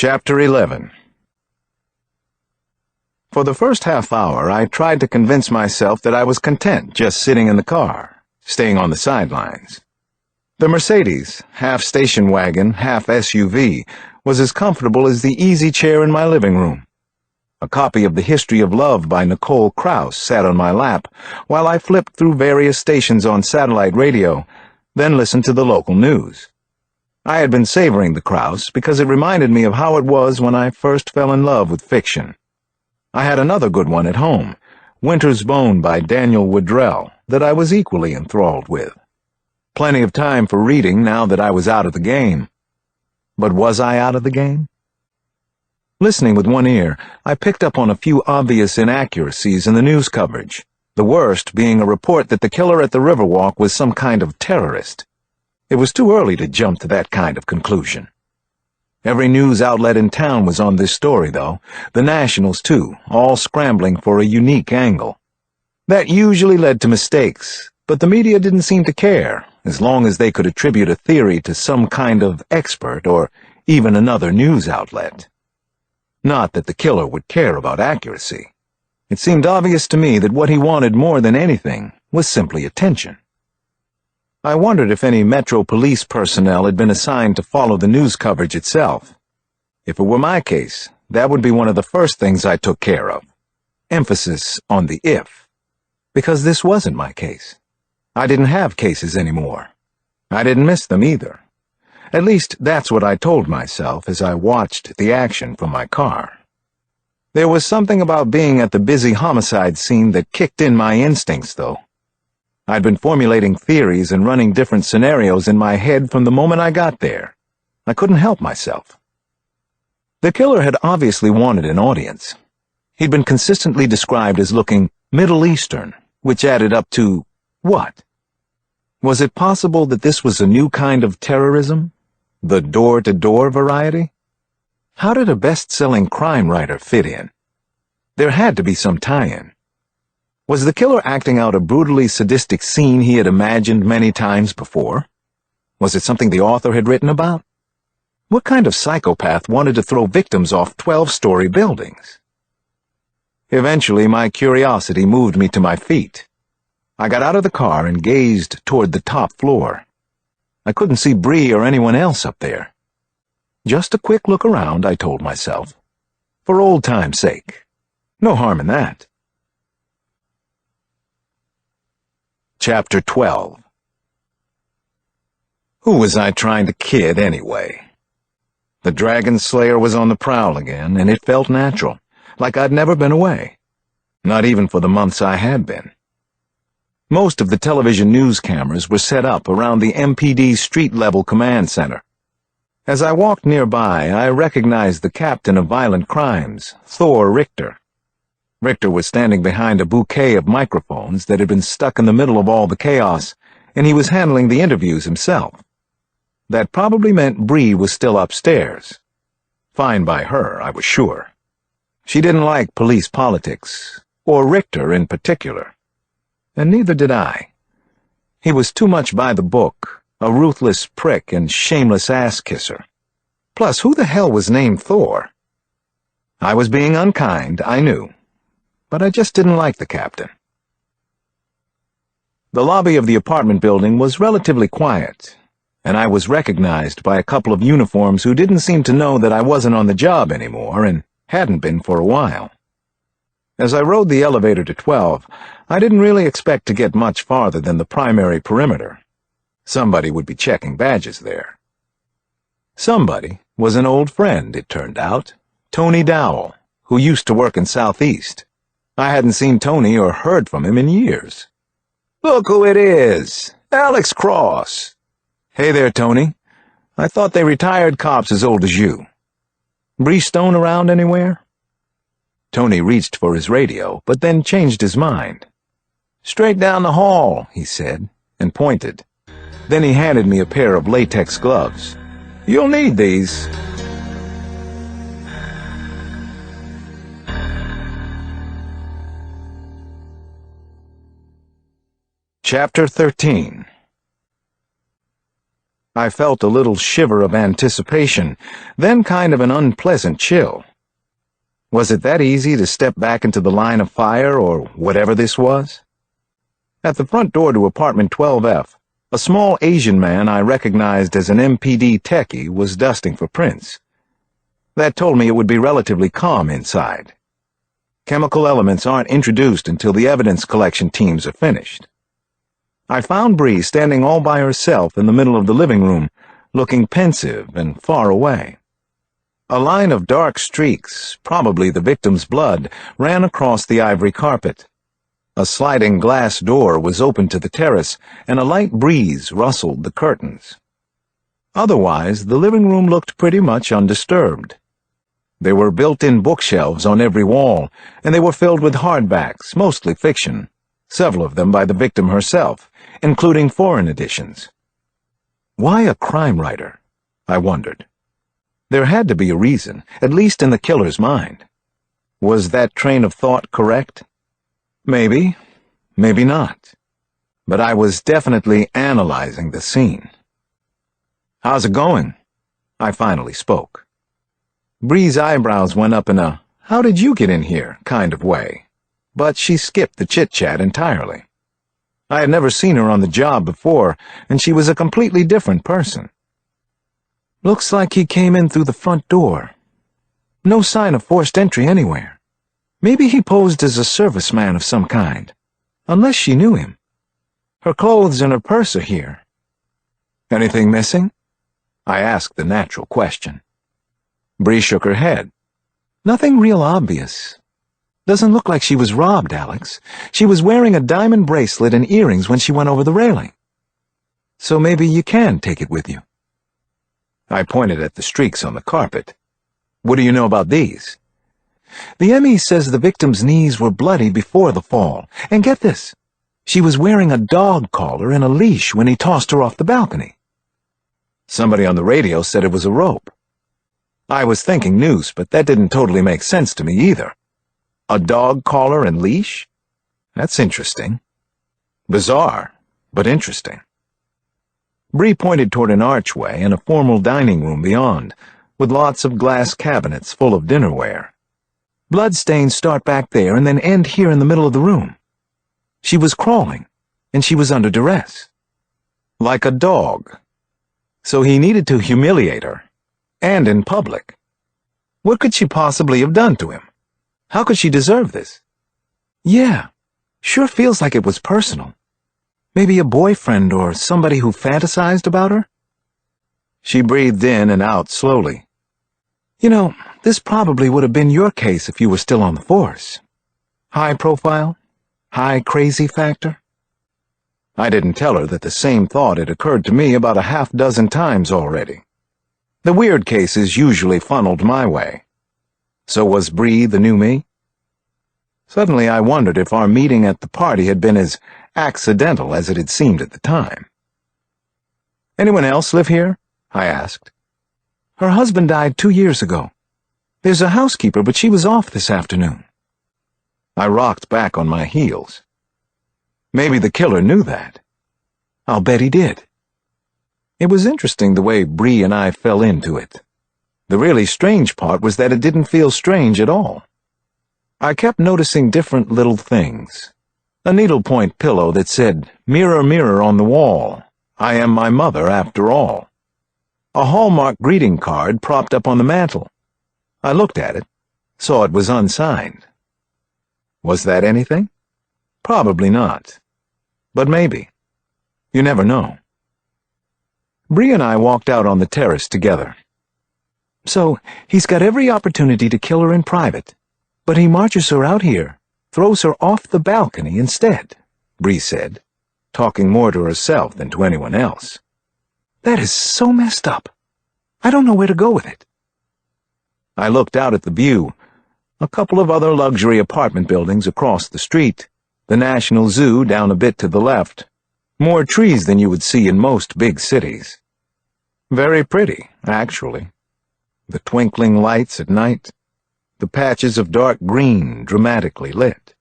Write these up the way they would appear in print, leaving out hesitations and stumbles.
Chapter 11. For the first half hour, I tried to convince myself that I was content just sitting in the car, staying on the sidelines. The Mercedes, half station wagon, half SUV, was as comfortable as the easy chair in my living room. A copy of The History of Love by Nicole Krauss sat on my lap, while I flipped through various stations on satellite radio, then listened to the local news. I had been savoring the Krauss because it reminded me of how it was when I first fell in love with fiction. I had another good one at home, Winter's Bone by Daniel Woodrell, that I was equally enthralled with. Plenty of time for reading now that I was out of the game. But was I out of the game? Listening with one ear, I picked up on a few obvious inaccuracies in the news coverage, the worst being a report that the killer at the Riverwalk was some kind of terrorist. It was too early to jump to that kind of conclusion. Every news outlet in town was on this story, though, the nationals too, all scrambling for a unique angle. That usually led to mistakes, but the media didn't seem to care, as long as they could attribute a theory to some kind of expert or even another news outlet. Not that the killer would care about accuracy. It seemed obvious to me that what he wanted more than anything was simply attention. I wondered if any Metro Police personnel had been assigned to follow the news coverage itself. If it were my case, that would be one of the first things I took care of. Emphasis on the if. Because this wasn't my case. I didn't have cases anymore. I didn't miss them either. At least that's what I told myself as I watched the action from my car. There was something about being at the busy homicide scene that kicked in my instincts, though. I'd been formulating theories and running different scenarios in my head from the moment I got there. I couldn't help myself. The killer had obviously wanted an audience. He'd been consistently described as looking Middle Eastern, which added up to what? Was it possible that this was a new kind of terrorism? The door-to-door variety? How did a best-selling crime writer fit in? There had to be some tie-in. Was the killer acting out a brutally sadistic scene he had imagined many times before? Was it something the author had written about? What kind of psychopath wanted to throw victims off 12-story buildings? Eventually, my curiosity moved me to my feet. I got out of the car and gazed toward the top floor. I couldn't see Bree or anyone else up there. Just a quick look around, I told myself. For old time's sake. No harm in that. Chapter 12. Who was I trying to kid anyway? The Dragon Slayer was on the prowl again, and it felt natural, like I'd never been away. Not even for the months I had been. Most of the television news cameras were set up around the MPD's street-level command center. As I walked nearby, I recognized the captain of violent crimes, Thor Richter. Richter was standing behind a bouquet of microphones that had been stuck in the middle of all the chaos, and he was handling the interviews himself. That probably meant Bree was still upstairs. Fine by her, I was sure. She didn't like police politics, or Richter in particular. And neither did I. He was too much by the book, a ruthless prick and shameless ass-kisser. Plus, who the hell was named Thor? I was being unkind, I knew. But I just didn't like the captain. The lobby of the apartment building was relatively quiet, and I was recognized by a couple of uniforms who didn't seem to know that I wasn't on the job anymore and hadn't been for a while. As I rode the elevator to 12, I didn't really expect to get much farther than the primary perimeter. Somebody would be checking badges there. Somebody was an old friend, it turned out, Tony Dowell, who used to work in Southeast. I hadn't seen Tony or heard from him in years. Look who it is! Alex Cross! Hey there, Tony. I thought they retired cops as old as you. Bree Stone around anywhere? Tony reached for his radio, but then changed his mind. Straight down the hall, he said, and pointed. Then he handed me a pair of latex gloves. You'll need these. Chapter 13. I felt a little shiver of anticipation, then kind of an unpleasant chill. Was it that easy to step back into the line of fire, or whatever this was? At the front door to apartment 12F, a small Asian man I recognized as an MPD techie was dusting for prints. That told me it would be relatively calm inside. Chemical elements aren't introduced until the evidence collection teams are finished. I found Bree standing all by herself in the middle of the living room, looking pensive and far away. A line of dark streaks, probably the victim's blood, ran across the ivory carpet. A sliding glass door was open to the terrace, and a light breeze rustled the curtains. Otherwise, the living room looked pretty much undisturbed. There were built-in bookshelves on every wall, and they were filled with hardbacks, mostly fiction, several of them by the victim herself, including foreign editions. Why a crime writer? I wondered. There had to be a reason, at least in the killer's mind. Was that train of thought correct? Maybe, maybe not. But I was definitely analyzing the scene. "How's it going?" I finally spoke. Bree's eyebrows went up in a "how did you get in here" kind of way, but she skipped the chit-chat entirely. I had never seen her on the job before, and she was a completely different person. "Looks like he came in through the front door. No sign of forced entry anywhere. Maybe he posed as a serviceman of some kind, unless she knew him. Her clothes and her purse are here." "Anything missing?" I asked the natural question. Bree shook her head. "Nothing real obvious. Doesn't look like she was robbed, Alex. She was wearing a diamond bracelet and earrings when she went over the railing. So maybe you can take it with you." I pointed at the streaks on the carpet. "What do you know about these?" "The ME says the victim's knees were bloody before the fall. And get this, she was wearing a dog collar and a leash when he tossed her off the balcony. Somebody on the radio said it was a rope. I was thinking noose, but that didn't totally make sense to me either. A dog collar and leash? That's interesting. Bizarre, but interesting." Bree pointed toward an archway and a formal dining room beyond, with lots of glass cabinets full of dinnerware. "Bloodstains start back there and then end here in the middle of the room. She was crawling, and she was under duress. Like a dog. So he needed to humiliate her. And in public. What could she possibly have done to him? How could she deserve this?" "Yeah, sure feels like it was personal. Maybe a boyfriend or somebody who fantasized about her?" She breathed in and out slowly. "You know, this probably would have been your case if you were still on the force. High profile? High crazy factor?" I didn't tell her that the same thought had occurred to me about a half-dozen times already. The weird cases usually funneled my way. So was Bree the new me? Suddenly I wondered if our meeting at the party had been as accidental as it had seemed at the time. "Anyone else live here?" I asked. "Her husband died 2 years ago. There's a housekeeper, but she was off this afternoon." I rocked back on my heels. Maybe the killer knew that. I'll bet he did. It was interesting the way Bree and I fell into it. The really strange part was that it didn't feel strange at all. I kept noticing different little things. A needlepoint pillow that said, "Mirror, mirror on the wall, I am my mother after all." A Hallmark greeting card propped up on the mantel. I looked at it, saw it was unsigned. Was that anything? Probably not. But maybe. You never know. Bree and I walked out on the terrace together. "So, he's got every opportunity to kill her in private, but he marches her out here, throws her off the balcony instead," Bree said, talking more to herself than to anyone else. "That is so messed up. I don't know where to go with it." I looked out at the view. A couple of other luxury apartment buildings across the street, the National Zoo down a bit to the left. More trees than you would see in most big cities. Very pretty, actually. The twinkling lights at night, the patches of dark green dramatically lit.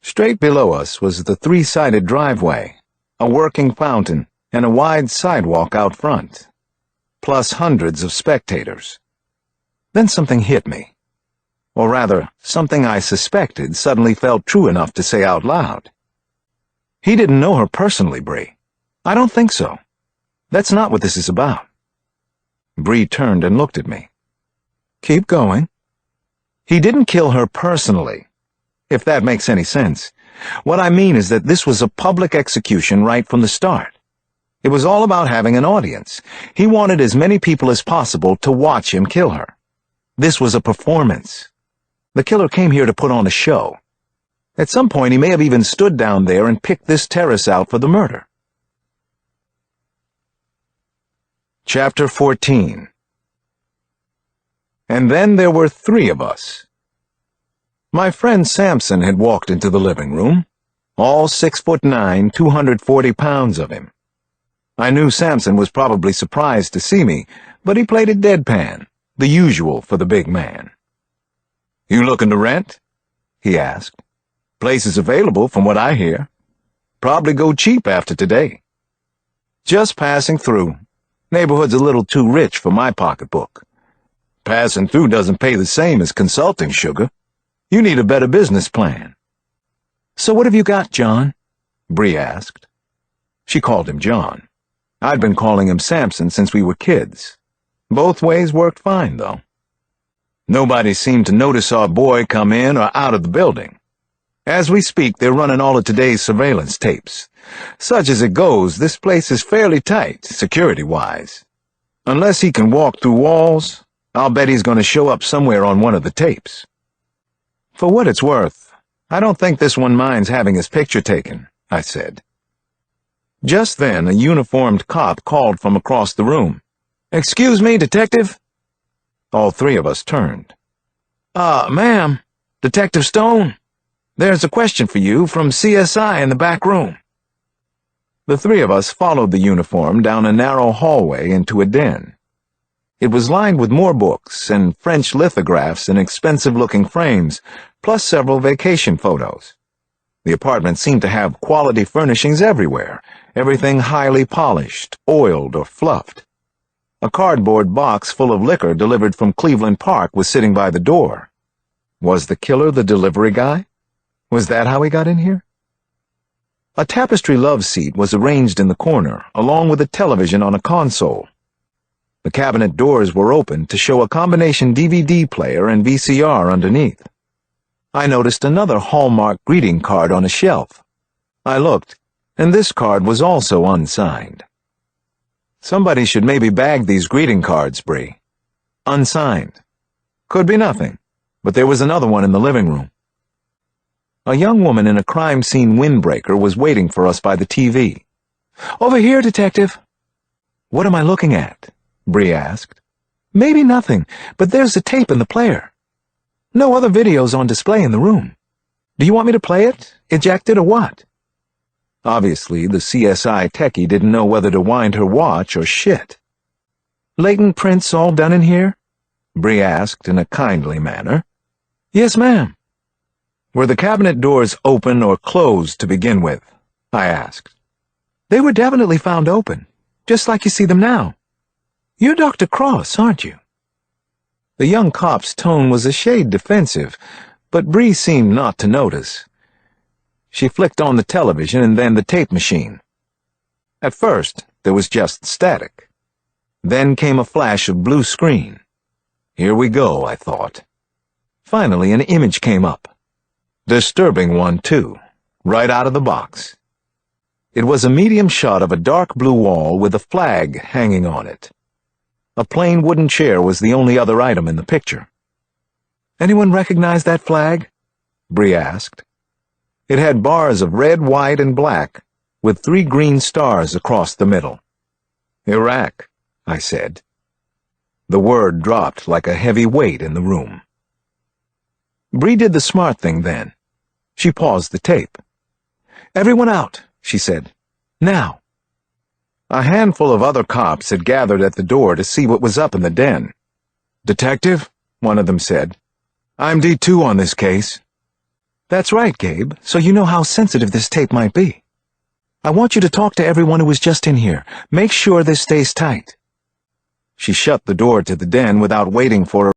Straight below us was the three-sided driveway, a working fountain, and a wide sidewalk out front, plus hundreds of spectators. Then something hit me. Or rather, something I suspected suddenly felt true enough to say out loud. He didn't know her personally, Bree. I don't think so. That's not what this is about. Bree turned and looked at me. Keep going. He didn't kill her personally, if that makes any sense. What I mean is that this was a public execution right from the start. It was all about having an audience. He wanted as many people as possible to watch him kill her. This was a performance. The killer came here to put on a show. At some point, he may have even stood down there and picked this terrace out for the murder. Chapter 14. And then there were 3 of us. My friend Samson had walked into the living room, all 6'9", 240 pounds of him. I knew Samson was probably surprised to see me, but he played it deadpan, the usual for the big man. "You looking to rent?" he asked. "Place is available from what I hear. Probably go cheap after today." "Just passing through. Neighborhood's a little too rich for my pocketbook." "Passing through doesn't pay the same as consulting, sugar. You need a better business plan." "So what have you got, John?" Bree asked. She called him John. I'd been calling him Samson since we were kids. Both ways worked fine, though. Nobody seemed to notice our boy come in or out of the building. As we speak, they're running all of today's surveillance tapes. Such as it goes, this place is fairly tight, security-wise. Unless he can walk through walls, I'll bet he's going to show up somewhere on one of the tapes. "For what it's worth, I don't think this one minds having his picture taken," I said. Just then, a uniformed cop called from across the room. "Excuse me, detective?" All 3 of us turned. Ma'am, Detective Stone? There's a question for you from CSI in the back room." The 3 of us followed the uniform down a narrow hallway into a den. It was lined with more books and French lithographs in expensive-looking frames, plus several vacation photos. The apartment seemed to have quality furnishings everywhere, everything highly polished, oiled, or fluffed. A cardboard box full of liquor delivered from Cleveland Park was sitting by the door. Was the killer the delivery guy? Was that how he got in here? A tapestry love seat was arranged in the corner, along with a television on a console. The cabinet doors were open to show a combination DVD player and VCR underneath. I noticed another Hallmark greeting card on a shelf. I looked, and this card was also unsigned. Somebody should maybe bag these greeting cards, Bree. Unsigned. Could be nothing, but there was another one in the living room. A young woman in a crime scene windbreaker was waiting for us by the TV. "Over here, detective." "What am I looking at?" Bree asked. "Maybe nothing, but there's a tape in the player. No other videos on display in the room. Do you want me to play it, eject it, or what?" Obviously, the CSI techie didn't know whether to wind her watch or shit. "Latent prints all done in here?" Bree asked in a kindly manner. "Yes, ma'am." "Were the cabinet doors open or closed to begin with?" I asked. "They were definitely found open, just like you see them now. You're Dr. Cross, aren't you?" The young cop's tone was a shade defensive, but Bree seemed not to notice. She flicked on the television and then the tape machine. At first, there was just static. Then came a flash of blue screen. Here we go, I thought. Finally, an image came up. Disturbing one, too, right out of the box. It was a medium shot of a dark blue wall with a flag hanging on it. A plain wooden chair was the only other item in the picture. "Anyone recognize that flag?" Bree asked. It had bars of red, white, and black, with 3 green stars across the middle. "Iraq," I said. The word dropped like a heavy weight in the room. Bree did the smart thing then. She paused the tape. "Everyone out," she said. "Now." A handful of other cops had gathered at the door to see what was up in the den. "Detective," one of them said, "I'm D2 on this case." "That's right, Gabe, so you know how sensitive this tape might be." I want you to talk to everyone who was just in here. Make sure this stays tight." She shut the door to the den without waiting for a